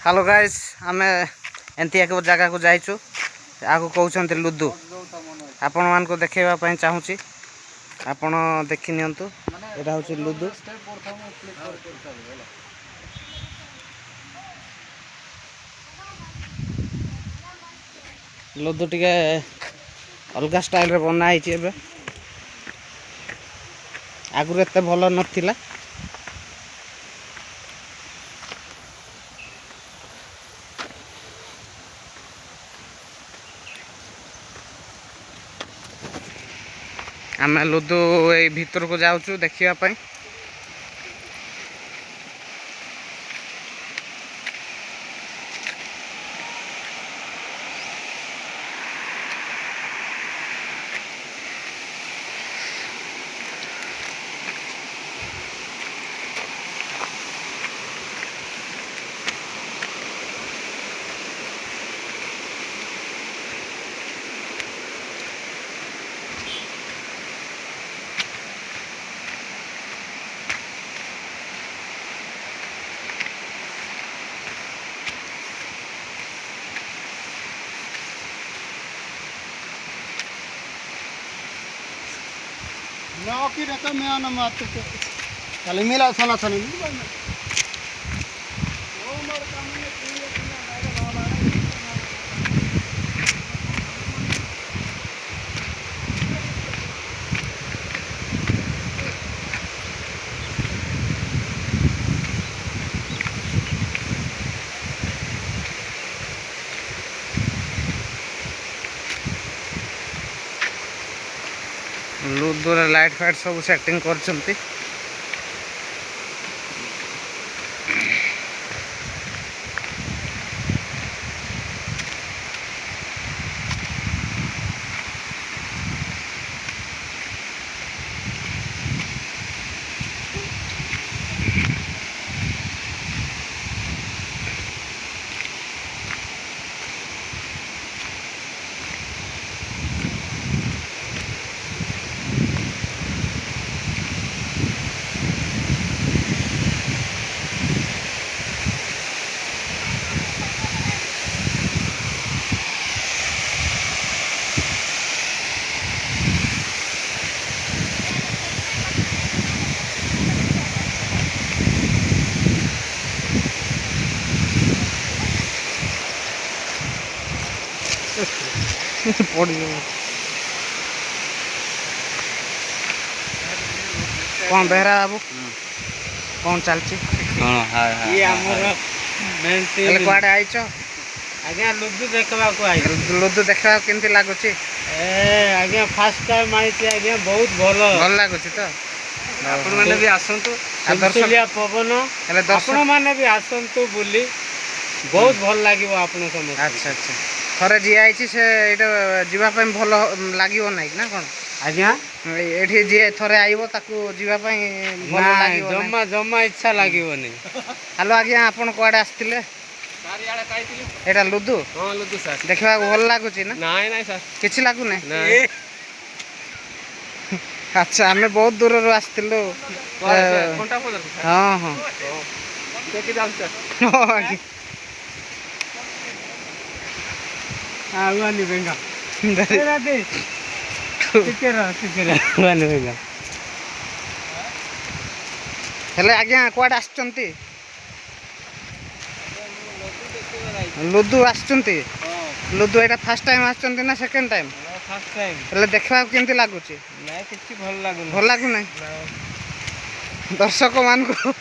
Hello guys आमे एंती एक जगह को जाइचु आगु कहउछन्ते लुदु आपण मान को देखेबा पई चाहूची आपण देखि नियंतु एटा होची लुदु लुदु टिके अलगा स्टाइल रे बना आइची एबे आगु एते भलो नथिला आमे लुदु ए भीतर को जाउछु देखिबा पई ना की रहता मैं आना मात को चल मिला सोना सोनी लुदु रे लाइट फाइट सब सेटिंग करछंती पड़ी कौन बेहरा बाबू कौन चलची हां हां ये हमर मेंटी एले कोआडे आइचो आज्ञा लुदु देखबा को आई लुदु देखा केमती लागुची ए आज्ञा फर्स्ट टाइम आइची आज्ञा बहुत भल लागुची तो आपण माने भी आसंतु सुलिया पवन आपण माने भी आसंतु बुली बहुत भल लागिवो आपण समझ अच्छा अच्छा थरे जी आइची से एटा जीवा पई भलो लागिवो नै ना कोन आज्ञा एठी जे थरे आइबो ताकू जीवा पई भलो लागिवो जम्मा जम्मा इच्छा लागिवो नै हेलो आज्ञा आपण कोआडे आस्तिले सारी आडे काइतिली एटा लुदु हां लुदु सर देखबा भल लागुची ना नाइ नाइ सर किछि लागु नै नहीं अच्छा हमें बहुत दूर रो आस्तिलो कोंटा पदर हां हां देखि जाउ सर वानी बेंगा दे टिके वानी बेंगा हेले आज्ञा कोआडे आछंती लुदु आछंती लुदु एटा फर्स्ट टाइम आछंती ना सेकंड टाइम फर्स्ट टाइम हेले देखबा केमती लागुची नै किछि भल लागु नै दर्शक मान को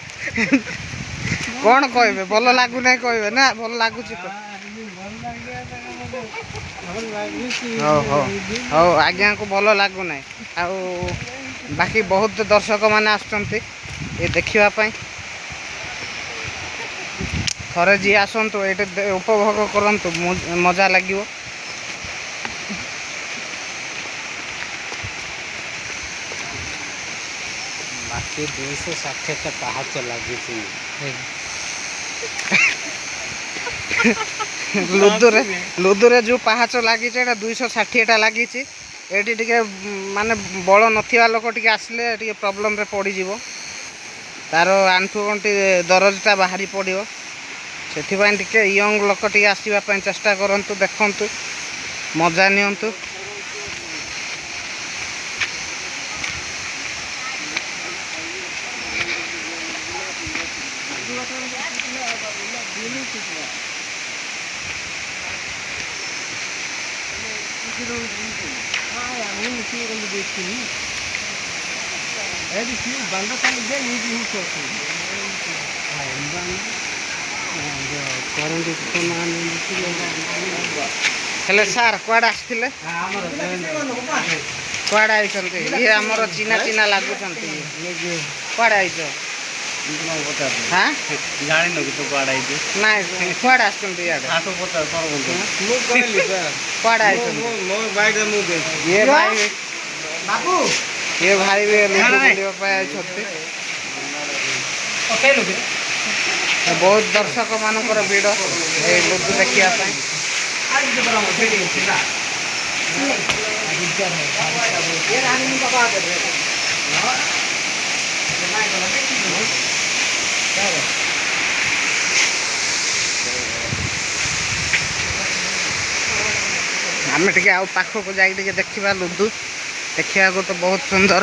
कोन कहबे भल लागु नै कहबे ना भल लागुची तो हो आज्ञा को भल लागु नै आ बाकी बहुत दर्शक माने आछंती ए देखिबा पई थरे जी आसंतु एटे उपभोग करंतु मजा लागिवो बाकी 260 टा पहाच लागी छी लुदु रे जो पहाच लागी छै 260 टा लागी छी एटी टिके माने बळ नथिया लोक टिके आसले टिके प्रॉब्लम रे पड़ी जीवो तारो आंठू गंटी दरजटा बाहरी पड़ियो ସେଥିପାଇଁ ଟିକେ ୟଙ୍ଗ ଲୋକ ଟିକେ ଆସିବା ପାଇଁ ଚେଷ୍ଟା କରନ୍ତୁ, ଦେଖନ୍ତୁ, ମଜା ନିଅନ୍ତୁ। ହେଲେ ସାର୍ କୁଆଡ଼େ ଆସିଥିଲେ? କୁଆଡ଼େ ଆଇଛନ୍ତି? ଇଏ ଆମର ଚିହ୍ନା ଚିହ୍ନା ଲାଗୁଛନ୍ତି। କୁଆଡ଼େ ଆଇଛ? ହାଁ ଜାଣିନ କି ତୁ କୁଆଡ଼େ ଆଇଛୁ? ନାଇଁ କୁଆଡ଼େ ଆସିଛନ୍ତି ଇଆଡ଼େ? କୁଆଡ଼େ ଆଇଛନ୍ତି? ଇଏ ଭାଇ ଇଏ ଭାଇ ବି ଲୁଡୁ ବୁଲିବା ପାଇଁ ଆଇଛନ୍ତି। ବହୁତ ଦର୍ଶକ ମାନଙ୍କର ଭିଡ଼ ଏଇ ଲୁଡୁ ଦେଖିବା ପାଇଁ। ଆମେ ଟିକେ ଆଉ ପାଖକୁ ଯାଇକି ଟିକେ ଦେଖିବା ଲୁଡୁ। ଦେଖିବାକୁ ତ ବହୁତ ସୁନ୍ଦର।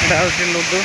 এটা হচ্ছে লুডু।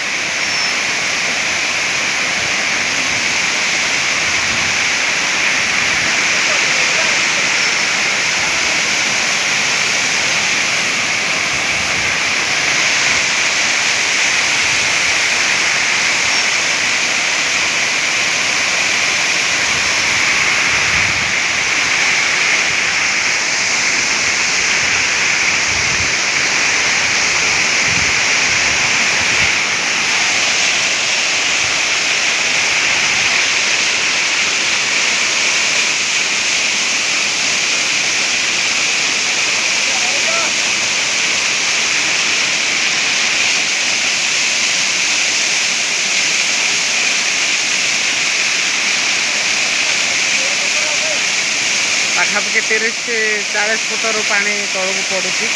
ପାଖାପାଖି 30-40 ଫୁଟରୁ ପାଣି ତଳକୁ ପଡ଼ୁଛି।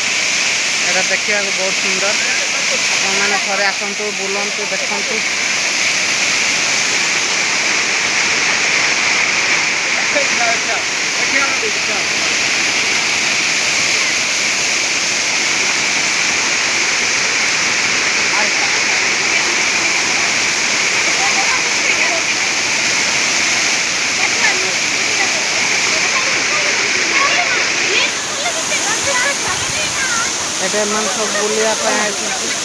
ଏଇଟା ଦେଖିବାକୁ ବହୁତ ସୁନ୍ଦର। ଆପଣମାନେ ଥରେ ଆସନ୍ତୁ, ବୁଲନ୍ତୁ, ଦେଖନ୍ତୁ। ଏଟା ଏମାନେ ସବୁ ବୁଲିବା ପାଇଁ ଆସିଛନ୍ତି।